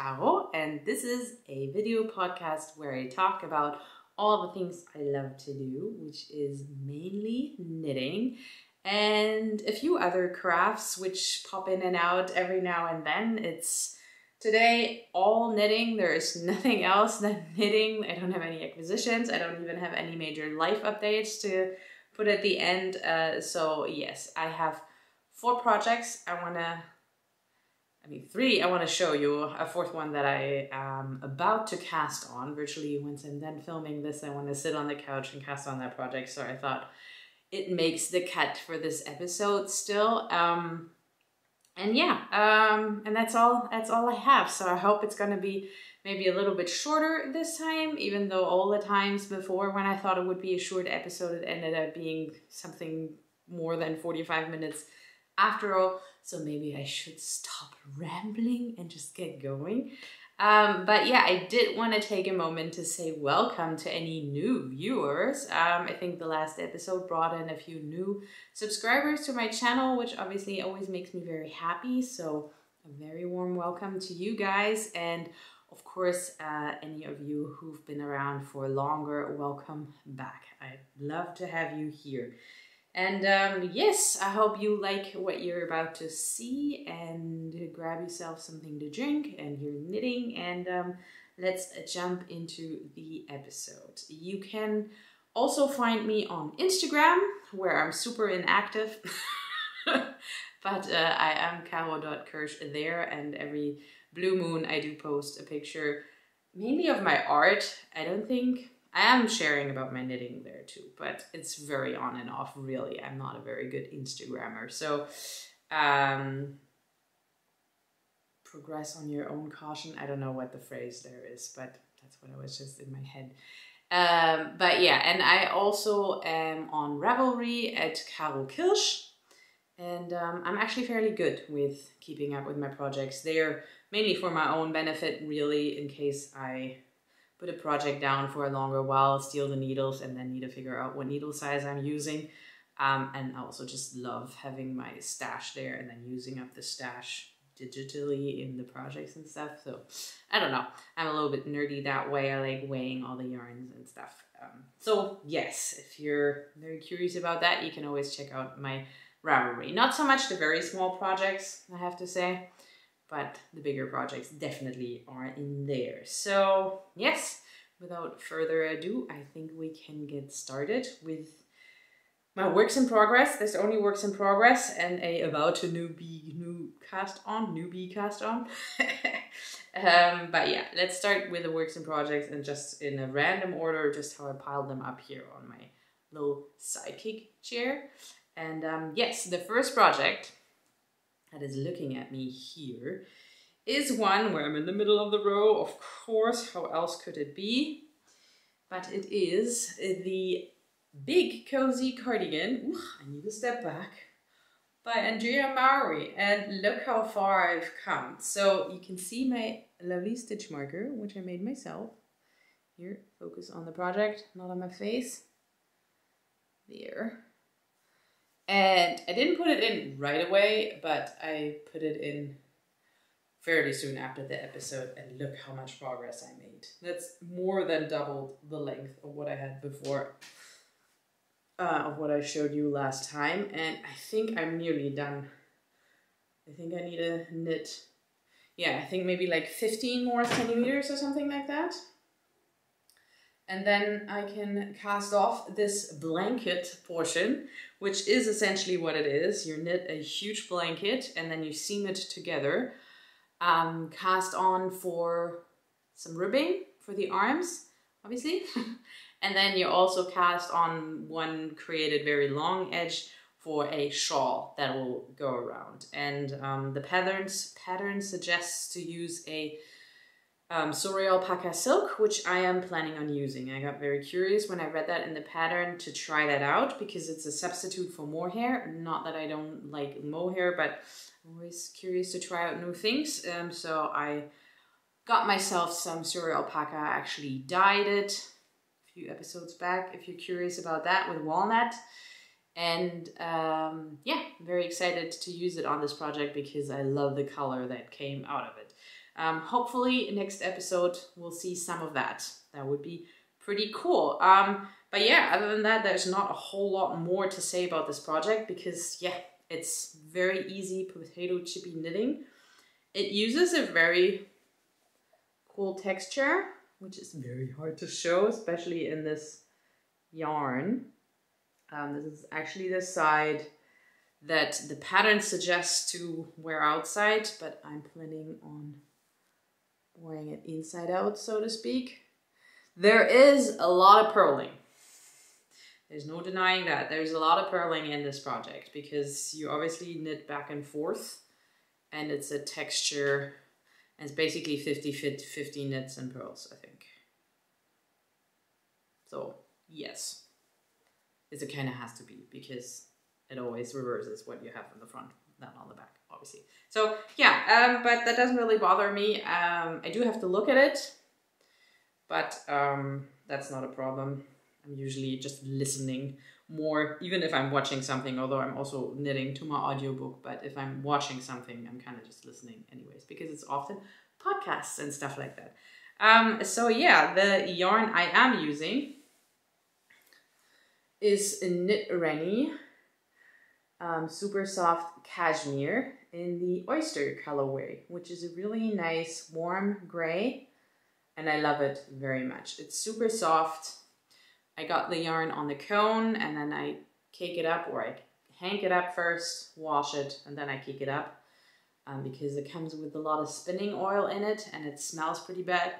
Caro, and this is a video podcast where I talk about all the things I love to do, which is mainly knitting and a few other crafts which pop in and out every now and then. It's today all knitting. There is nothing else than knitting. I don't have any acquisitions. I don't even have any major life updates to put at the end. So yes, I have 4 projects. Three I want to show you. A fourth one that I am about to cast on. Virtually once I'm done filming this, I want to sit on the couch and cast on that project. So I thought it makes the cut for this episode still. And that's all I have. So I hope it's gonna be maybe a little bit shorter this time, even though all the times before when I thought it would be a short episode, it ended up being something more than 45 minutes after all. So maybe I should stop rambling and just get going. But yeah, I did want to take a moment to say welcome to any new viewers. I think the last episode brought in a few new subscribers to my channel, which obviously always makes me very happy. So a very warm welcome to you guys. And of course, any of you who've been around for longer, welcome back. I'd love to have you here. And yes, I hope you like what you're about to see, and grab yourself something to drink and you're knitting, and let's jump into the episode. You can also find me on Instagram, where I'm super inactive, but I am caro.kirsch there, and every blue moon I do post a picture, mainly of my art. I am sharing about my knitting there too, but it's very on and off, really. I'm not a very good Instagrammer. So progress on your own caution. I don't know what the phrase there is, but that's what I was just in my head. But yeah, and I also am on Ravelry at Caro Kirsch. And I'm actually fairly good with keeping up with my projects there, mainly for my own benefit, really, in case I put a project down for a longer while, steal the needles, and then need to figure out what needle size I'm using. And I also just love having my stash there and then using up the stash digitally in the projects and stuff. So I don't know, I'm a little bit nerdy that way. I like weighing all the yarns and stuff. So yes, if you're very curious about that, you can always check out my Ravelry. Not so much the very small projects, I have to say, but the bigger projects definitely are in there. So yes, without further ado, I think we can get started with my works in progress. There's only works in progress and a about to newbie cast on. But yeah, let's start with the works in projects and just in a random order, just how I piled them up here on my little sidekick chair. And yes, the first project that is looking at me here is one where I'm in the middle of the row. Of course, how else could it be? But it is the Big Cozy Cardigan. Ooh, I need to step back. By Andrea Mowry. And look how far I've come. So you can see my lovely stitch marker, which I made myself. Here, focus on the project, not on my face. There. And I didn't put it in right away, but I put it in fairly soon after the episode, and look how much progress I made. That's more than doubled the length of what I had before, of what I showed you last time, and I think I'm nearly done. I think I need to knit, yeah, I think maybe like 15 more centimeters or something like that. And then I can cast off this blanket portion, which is essentially what it is. You knit a huge blanket and then you seam it together. Cast on for some ribbing for the arms, obviously. And then you also cast on one created very long edge for a shawl that will go around. And the pattern suggests to use a Soray alpaca silk, which I am planning on using. I got very curious when I read that in the pattern to try that out because it's a substitute for mohair. Not that I don't like mohair, but I'm always curious to try out new things. So I got myself some Soray alpaca. I actually dyed it a few episodes back, if you're curious about that, with walnut. And yeah, I'm very excited to use it on this project because I love the color that came out of it. Hopefully next episode we'll see some of that. That would be pretty cool. But yeah, other than that, there's not a whole lot more to say about this project because yeah, it's very easy potato chippy knitting. It uses a very cool texture, which is very hard to show, especially in this yarn. This is actually the side that the pattern suggests to wear outside, but I'm planning on wearing it inside out, so to speak. There is a lot of purling. There's no denying that. There's a lot of purling in this project because you obviously knit back and forth and it's a texture and it's basically 50 knits and purls, I think. So yes, it kind of has to be because it always reverses what you have in the front than on the back, obviously. So yeah, but that doesn't really bother me. I do have to look at it, but that's not a problem. I'm usually just listening more, even if I'm watching something, although I'm also knitting to my audiobook. But if I'm watching something, I'm kind of just listening anyways, because it's often podcasts and stuff like that. So yeah, the yarn I am using is a Knit Rennie super soft cashmere in the oyster colorway, which is a really nice warm gray, and I love it very much. It's super soft. I got the yarn on the cone and then I cake it up, or I hang it up first, wash it, and then I cake it up because it comes with a lot of spinning oil in it and it smells pretty bad.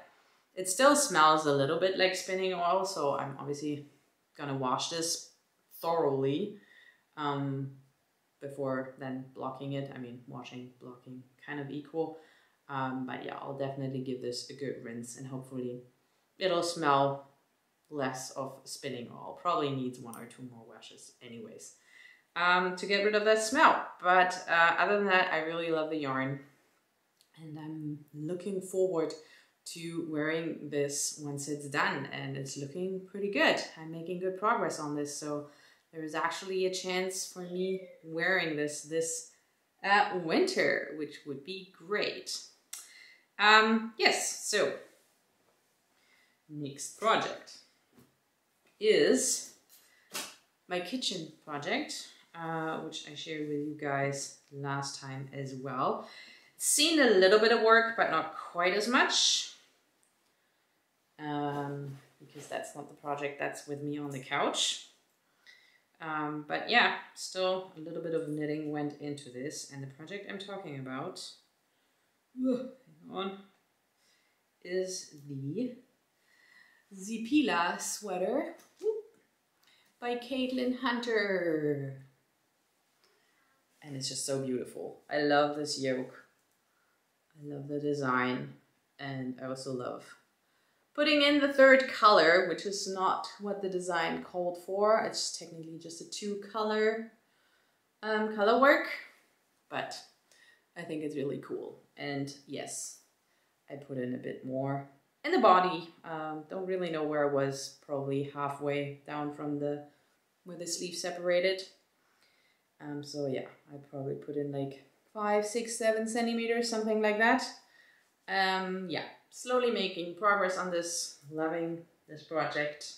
It still smells a little bit like spinning oil, so I'm obviously gonna wash this thoroughly before then blocking it. I mean, washing, blocking, kind of equal. But yeah, I'll definitely give this a good rinse and hopefully it'll smell less of spinning oil. Probably needs 1 or 2 more washes anyways to get rid of that smell. But other than that, I really love the yarn and I'm looking forward to wearing this once it's done, and it's looking pretty good. I'm making good progress on this, so there is actually a chance for me wearing this winter, which would be great. Yes, so next project is my kitchen project, which I shared with you guys last time as well. It's seen a little bit of work, but not quite as much. Because that's not the project that's with me on the couch. But yeah, still a little bit of knitting went into this, and the project I'm talking about, hang on, is the Zipila sweater by Caitlin Hunter. And it's just so beautiful. I love this yoke. I love the design, and I also love putting in the 3rd color, which is not what the design called for. It's technically just a 2-color color work, but I think it's really cool. And yes, I put in a bit more in the body. Don't really know where I was, probably halfway down from where the sleeve separated. So yeah, I probably put in like 5, 6, 7 centimeters, something like that. Yeah, slowly making progress on this, loving this project.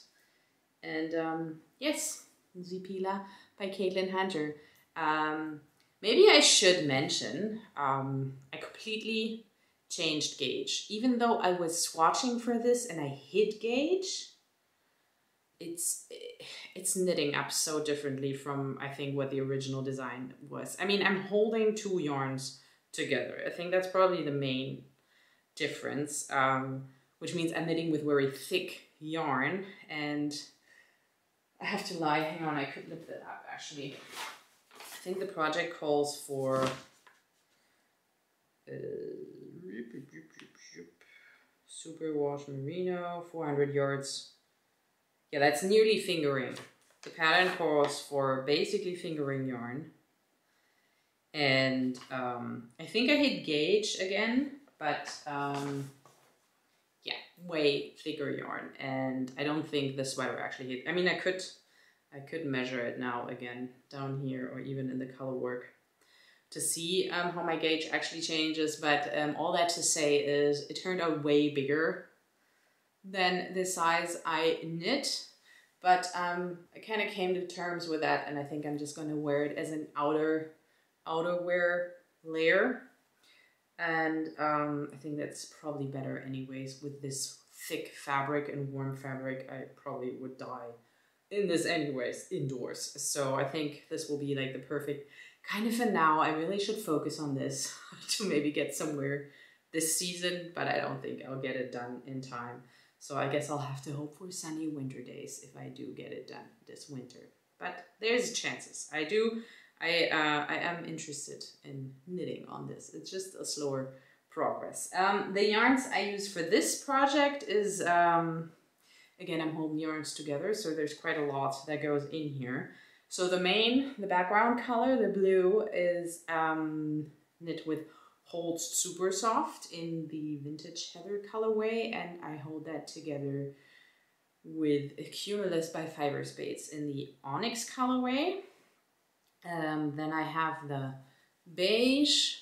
And yes, Zipila by Caitlin Hunter. Maybe I should mention, I completely changed gauge. Even though I was swatching for this and I hid gauge, it's knitting up so differently from, I think, what the original design was. I mean, I'm holding 2 yarns together. I think that's probably the main difference, which means I'm knitting with very thick yarn, and I have to lie, hang on, I could lift that up actually. I think the project calls for superwash merino, 400 yards. Yeah, that's nearly fingering. The pattern calls for basically fingering yarn, and I think I hit gauge again, but yeah, way thicker yarn, and I don't think the sweater actually hit. I mean, I could measure it now again down here, or even in the color work, to see how my gauge actually changes. But all that to say is it turned out way bigger than the size I knit. But I kind of came to terms with that, and I think I'm just going to wear it as an outerwear layer. And I think that's probably better anyways. With this thick fabric and warm fabric, I probably would die in this anyways, indoors. So I think this will be like the perfect kind of for now. I really should focus on this to maybe get somewhere this season, but I don't think I'll get it done in time. So I guess I'll have to hope for sunny winter days if I do get it done this winter. But there's chances. I am interested in knitting on this. It's just a slower progress. The yarns I use for this project is, again, I'm holding yarns together, so there's quite a lot that goes in here. So the background color, the blue, is knit with Holds Super Soft in the Vintage Heather colorway, and I hold that together with Cumulus by Fiber Spades in the Onyx colorway. Then I have the beige,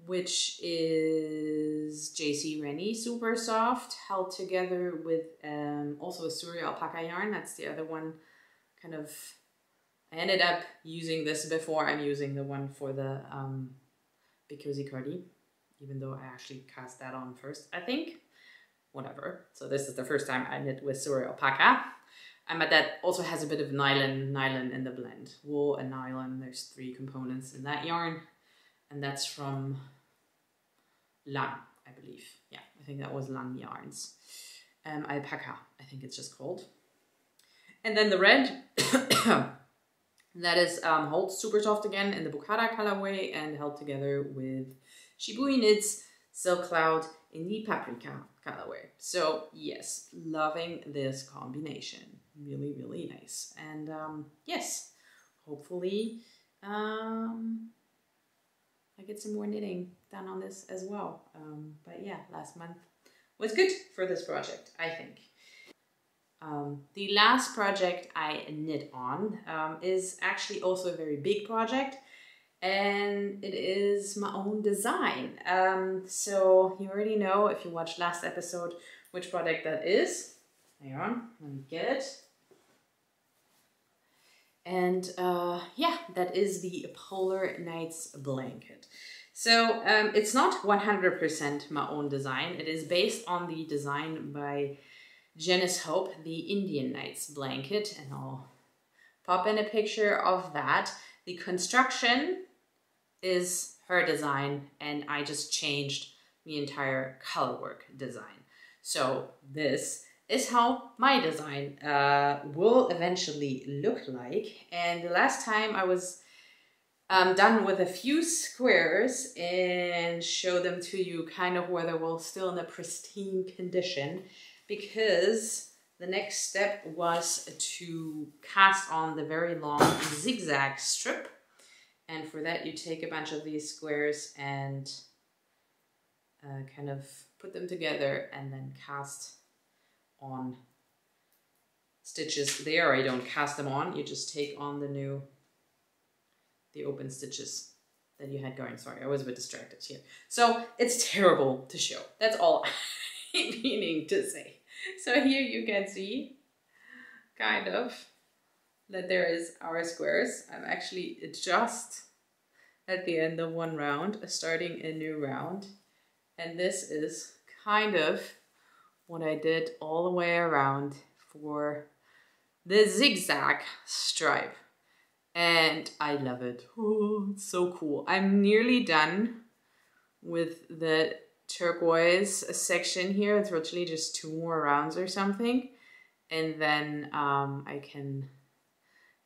which is JC Rennie Super Soft, held together with also a Suri alpaca yarn. That's the other one. Kind of, I ended up using this before I'm using the one for the Big Cozy Cardi, even though I actually cast that on first, I think. Whatever. So this is the first time I knit with Suri alpaca. But that also has a bit of nylon in the blend. Wool and nylon, there's 3 components in that yarn. And that's from Lang, I believe. Yeah, I think that was Lang Yarns. Alpaca, I think it's just called. And then the red, that is Holds Super Soft again in the Bucata colorway and held together with Shibui Knits Silk Cloud in the Paprika colorway. So yes, loving this combination. Really, really nice. And yes, hopefully I get some more knitting done on this as well. But yeah, last month was good for this project, I think. The last project I knit on is actually also a very big project, and it is my own design. So you already know, if you watched last episode, which project that is. Hang on, let me get it. And yeah, that is the Polar Nights blanket. So it's not 100% my own design. It is based on the design by Janice Hope, the Indian Nights blanket, and I'll pop in a picture of that. The construction is her design, and I just changed the entire colorwork design. So this is how my design will eventually look like. And the last time I was done with a few squares and show them to you kind of where they were still in a pristine condition, because the next step was to cast on the very long zigzag strip. And for that you take a bunch of these squares and kind of put them together and then cast on stitches there. Or you don't cast them on, you just take on the open stitches that you had going. Sorry, I was a bit distracted here. So it's terrible to show. That's all I'm meaning to say. So here you can see kind of that there is our squares. I'm actually just at the end of one round, starting a new round. And this is kind of what I did all the way around for the zigzag stripe. And I love it. Oh, it's so cool. I'm nearly done with the turquoise section here. It's literally just 2 more rounds or something. And then I can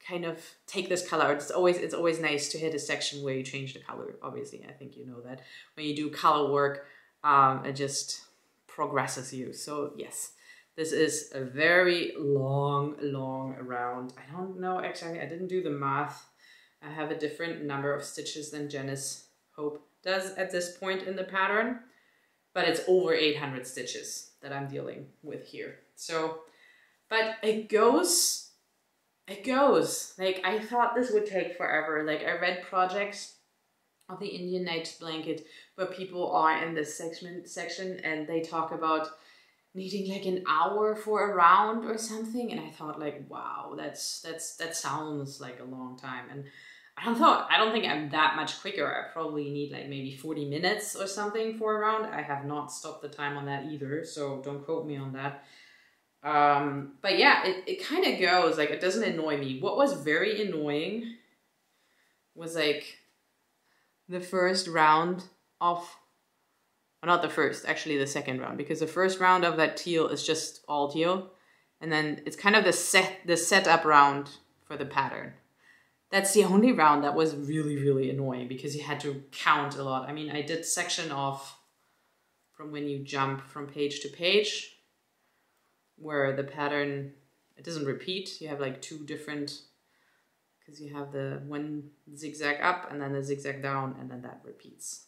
kind of take this color. It's always nice to hit a section where you change the color. Obviously, I think you know that. When you do color work, it just progresses you. So yes, this is a very long round. I don't know actually, I didn't do the math. I have a different number of stitches than Janice Hope does at this point in the pattern, but it's over 800 stitches that I'm dealing with here. So, but it goes. Like, I thought this would take forever. Like, I read projects of the Indian night blanket where people are in this section and they talk about needing like an hour for a round or something, and I thought like, wow, that sounds like a long time. And I don't think I'm that much quicker. I probably need like maybe 40 minutes or something for a round. I have not stopped the time on that either, so don't quote me on that. But yeah, it kind of goes, like, it doesn't annoy me. What was very annoying was like the first round of, well, not the first, actually the second round, because the first round of that teal is just all teal, and then it's kind of the setup round for the pattern. That's the only round that was really, really annoying because you had to count a lot. I mean, I did section off from when you jump from page to page, where the pattern, it doesn't repeat. You have like two different, because you have the one zigzag up and then the zigzag down, and then that repeats.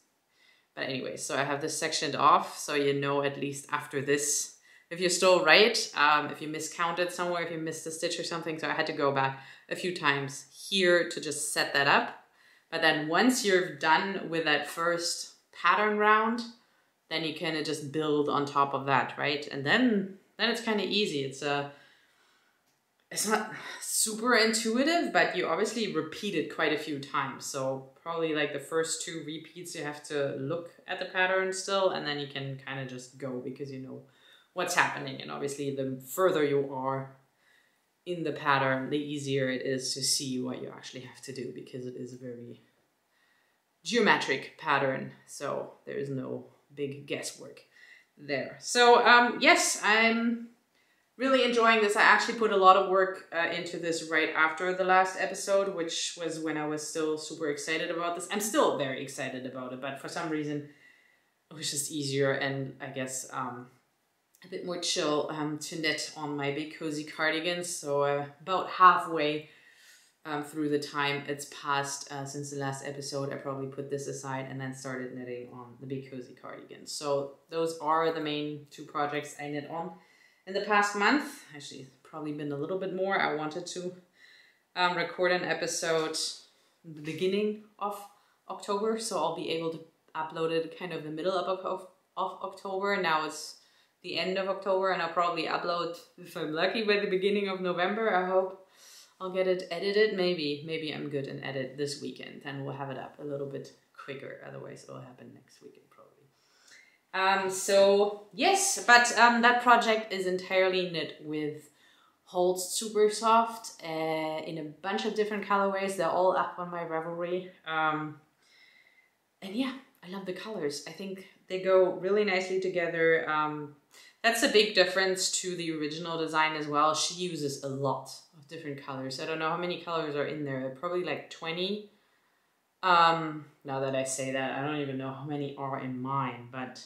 But anyway, so I have this sectioned off, so you know at least after this, if you're still right, if you miscounted somewhere, if you missed a stitch or something. So I had to go back a few times here to just set that up. But then once you're done with that first pattern round, then you kind of just build on top of that, right? And then it's kind of easy. It's not super intuitive, but you obviously repeat it quite a few times. So probably like the first two repeats, you have to look at the pattern still, and then you can kind of just go because you know what's happening. And obviously the further you are in the pattern, the easier it is to see what you actually have to do, because it is a very geometric pattern. So there is no big guesswork there. So yes, I'm really enjoying this. I actually put a lot of work into this right after the last episode, which was when I was still super excited about this. I'm still very excited about it, but for some reason it was just easier, and I guess a bit more chill to knit on my big cozy cardigans. So about halfway through the time it's passed since the last episode, I probably put this aside and then started knitting on the big cozy cardigans. So those are the main two projects I knit on in the past month. Actually, it's probably been a little bit more. I wanted to record an episode in the beginning of October, so I'll be able to upload it kind of the middle of October. Now it's the end of October, and I'll probably upload, if I'm lucky, by the beginning of November. I hope I'll get it edited. Maybe I'm good in edit this weekend, and we'll have it up a little bit quicker. Otherwise it'll happen next weekend probably. So yes, but that project is entirely knit with Holt's Super Soft in a bunch of different colorways. They're all up on my Ravelry. And yeah, I love the colors. I think they go really nicely together. That's a big difference to the original design as well. She uses a lot of different colors. I don't know how many colors are in there. Probably like 20. Now that I say that, I don't even know how many are in mine, but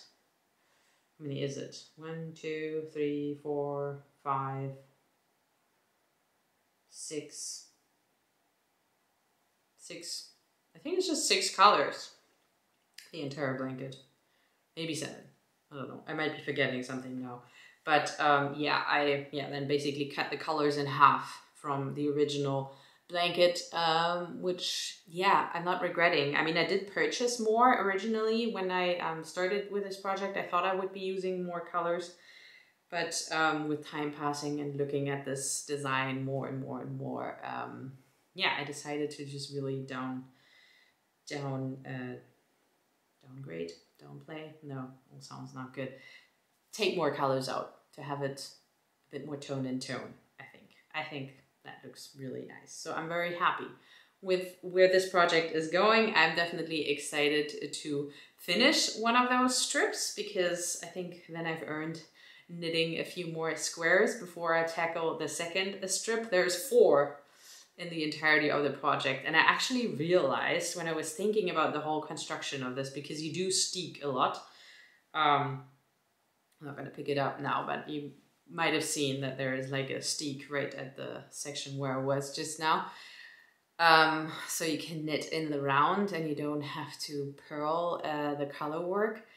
how many is it? 1, 2, 3, 4, 5, 6. I think it's just 6 colors. The entire blanket. Maybe 7. I don't know. I might be forgetting something now. But yeah, I then basically cut the colors in half from the original blanket, which, yeah, I'm not regretting. I mean, I did purchase more originally when I started with this project. I thought I would be using more colors, but with time passing and looking at this design more and more and more, yeah, I decided to just really downplay. No, all sounds not good. Take more colors out to have it a bit more tone in tone, I think that looks really nice. So I'm very happy with where this project is going. I'm definitely excited to finish one of those strips, because I think then I've earned knitting a few more squares before I tackle the second strip. There's 4 in the entirety of the project, and I actually realized when I was thinking about the whole construction of this, because you do steek a lot. I'm not going to pick it up now, but you might have seen that there is like a steek right at the section where I was just now. So you can knit in the round and you don't have to purl the color work.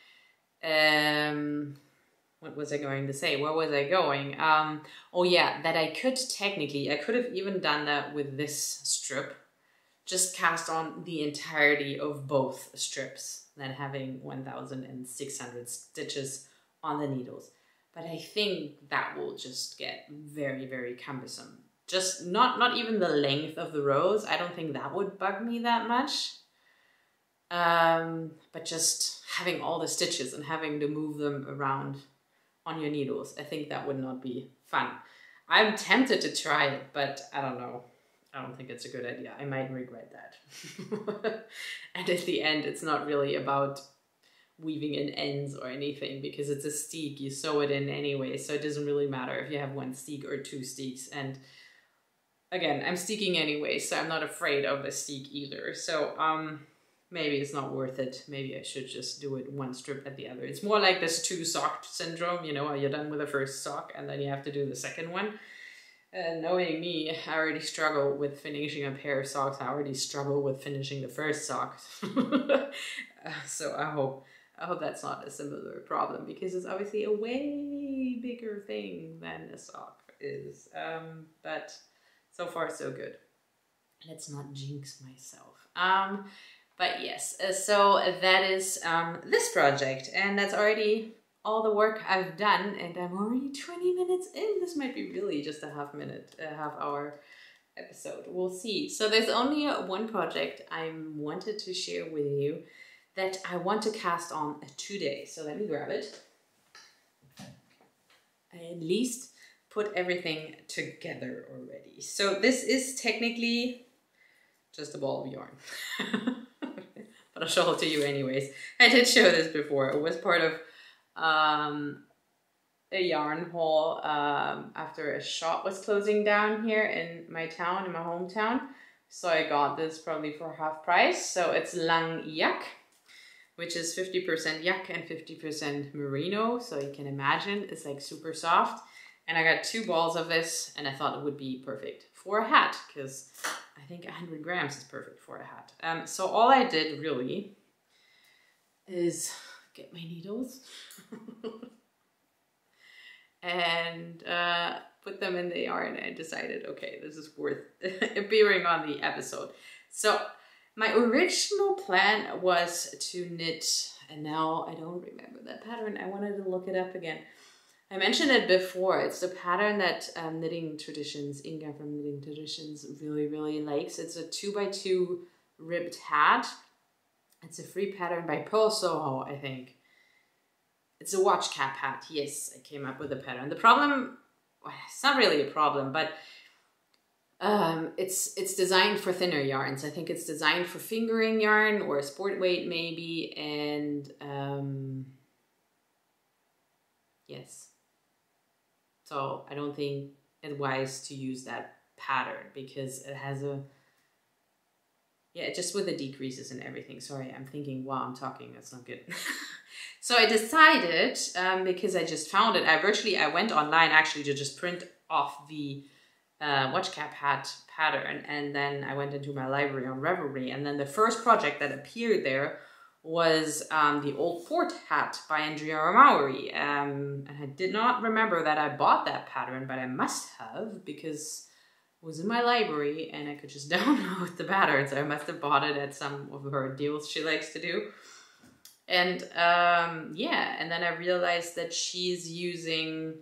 What was I going to say? Where was I going? Oh yeah, that I could have even done that with this strip, just cast on the entirety of both strips than having 1,600 stitches on the needles. But I think that will just get very, very cumbersome. Just not even the length of the rows. I don't think that would bug me that much. But just having all the stitches and having to move them around on your needles, I think that would not be fun. I'm tempted to try it, but I don't know. I don't think it's a good idea. I might regret that. And at the end, it's not really about weaving in ends or anything, because it's a steek. You sew it in anyway, so it doesn't really matter if you have one steek or two steeks. And again, I'm steeking anyway, so I'm not afraid of a steek either. So maybe it's not worth it. Maybe I should just do it one strip at the other. It's more like this two sock syndrome, you know, you're done with the first sock and then you have to do the second one. Knowing me, I already struggle with finishing a pair of socks. I already struggle with finishing the first sock. So I hope that's not a similar problem, because it's obviously a way bigger thing than a sock is. But so far so good. Let's not jinx myself. But yes, so that is this project, and that's already all the work I've done, and I'm already 20 minutes in. This might be really just a half hour episode. We'll see. So there's only one project I wanted to share with you that I want to cast on today. So let me grab it. I at least put everything together already. So this is technically just a ball of yarn. But I'll show it to you anyways. I did show this before. It was part of a yarn haul after a shop was closing down here in my town, in my hometown. So I got this probably for half price. So it's lang yak, which is 50% yak and 50% merino. So you can imagine it's like super soft. And I got 2 balls of this, and I thought it would be perfect for a hat, because I think 100 grams is perfect for a hat. So all I did really is get my needles and put them in the yarn, and I decided, okay, this is worth appearing on the episode. So my original plan was to knit, and now I don't remember that pattern. I wanted to look it up again. I mentioned it before. It's the pattern that Knitting Traditions, Inga from Knitting Traditions, really, really likes. It's a 2x2 ribbed hat. It's a free pattern by Pearl Soho, I think. It's a watch cap hat. Yes, I came up with a pattern. The problem, well, it's not really a problem, but it's designed for thinner yarns. I think it's designed for fingering yarn or sport weight maybe, and yes. So I don't think it's wise to use that pattern, because it has a, yeah, just with the decreases and everything. Sorry, I'm thinking while I'm talking, that's not good. So I decided, because I just found it, I went online actually to just print off the watch cap hat pattern, and then I went into my library on Ravelry, and then the first project that appeared there was the Old Fort hat by Andrea Mauri. And I did not remember that I bought that pattern, but I must have, because it was in my library and I could just download the pattern. So I must have bought it at some of her deals she likes to do. And yeah, and then I realized that she's using,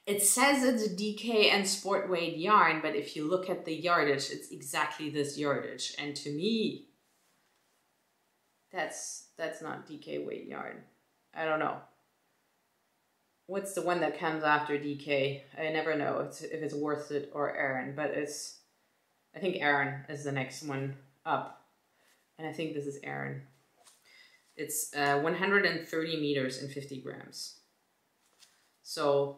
it says it's DK and sport weight yarn, but if you look at the yardage, it's exactly this yardage. And to me, that's not DK weight yarn. I don't know. What's the one that comes after DK? I never know if it's worth it or Aran, but it's, I think Aran is the next one up. And I think this is Aran. It's 130 meters and 50 grams. So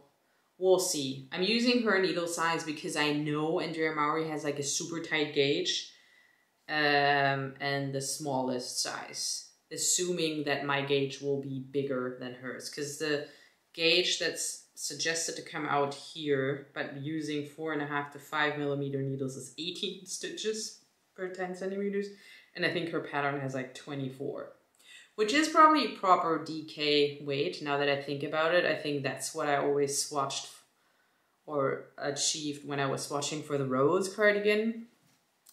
we'll see. I'm using her needle size because I know Andrea Mauri has like a super tight gauge. And the smallest size, assuming that my gauge will be bigger than hers, because the gauge that's suggested to come out here, but using 4.5 to 5 millimeter needles, is 18 stitches per 10 centimeters, and I think her pattern has like 24, which is probably proper DK weight. Now that I think about it, I think that's what I always swatched or achieved when I was swatching for the Rose cardigan.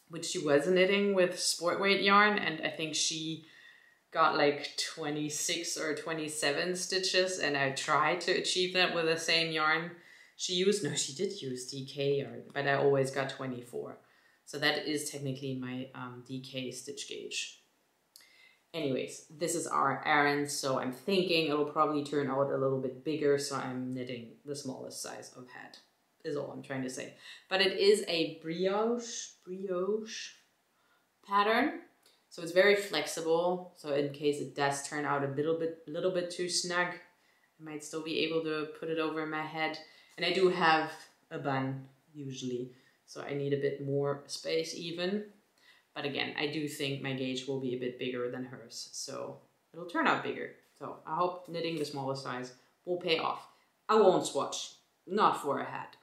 which she was knitting with sport weight yarn, and I think she got like 26 or 27 stitches, and I tried to achieve that with the same yarn she used. No, she did use DK yarn, but I always got 24. So that is technically my DK stitch gauge. Anyways, this is our errand, so I'm thinking it'll probably turn out a little bit bigger, so I'm knitting the smallest size of head, is all I'm trying to say. But it is a brioche pattern, so it's very flexible. So in case it does turn out a little bit too snug, I might still be able to put it over my head. And I do have a bun usually, so I need a bit more space even. But again, I do think my gauge will be a bit bigger than hers, so it'll turn out bigger. So I hope knitting the smallest size will pay off. I won't swatch, not for a hat.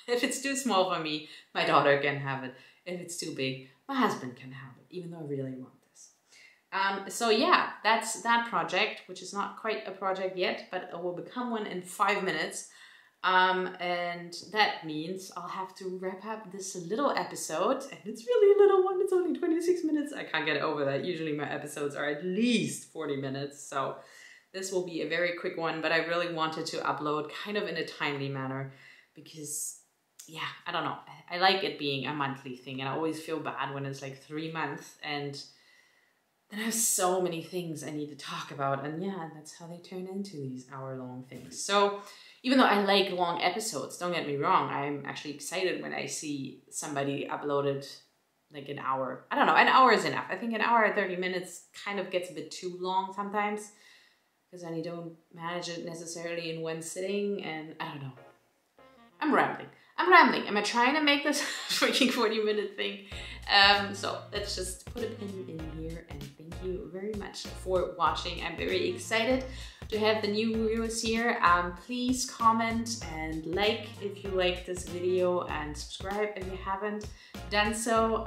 If it's too small for me, my daughter can have it. If it's too big, my husband can have it, even though I really want this. So yeah, that's that project, which is not quite a project yet, but it will become one in 5 minutes. And that means I'll have to wrap up this little episode, and it's really a little one. It's only 26 minutes. I can't get over that. Usually my episodes are at least 40 minutes. So this will be a very quick one, but I really wanted to upload kind of in a timely manner because, yeah, I don't know. I like it being a monthly thing, and I always feel bad when it's like 3 months and then I have so many things I need to talk about. And yeah, that's how they turn into these hour-long things. So even though I like long episodes, don't get me wrong, I'm actually excited when I see somebody uploaded like an hour. I don't know, an hour is enough. I think an hour and 30 minutes kind of gets a bit too long sometimes because then you don't manage it necessarily in one sitting, and I don't know. I'm rambling. Am I trying to make this freaking 40-minute thing? So let's just put a pin in here, and thank you very much for watching. I'm very excited to have the new viewers here. Please comment and like if you like this video, and subscribe if you haven't done so.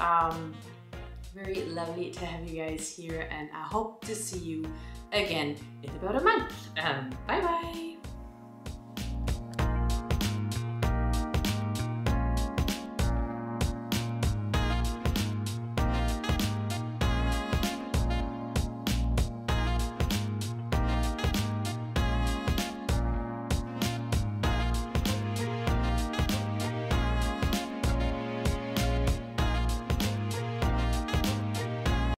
Very lovely to have you guys here, and I hope to see you again in about a month. Bye bye.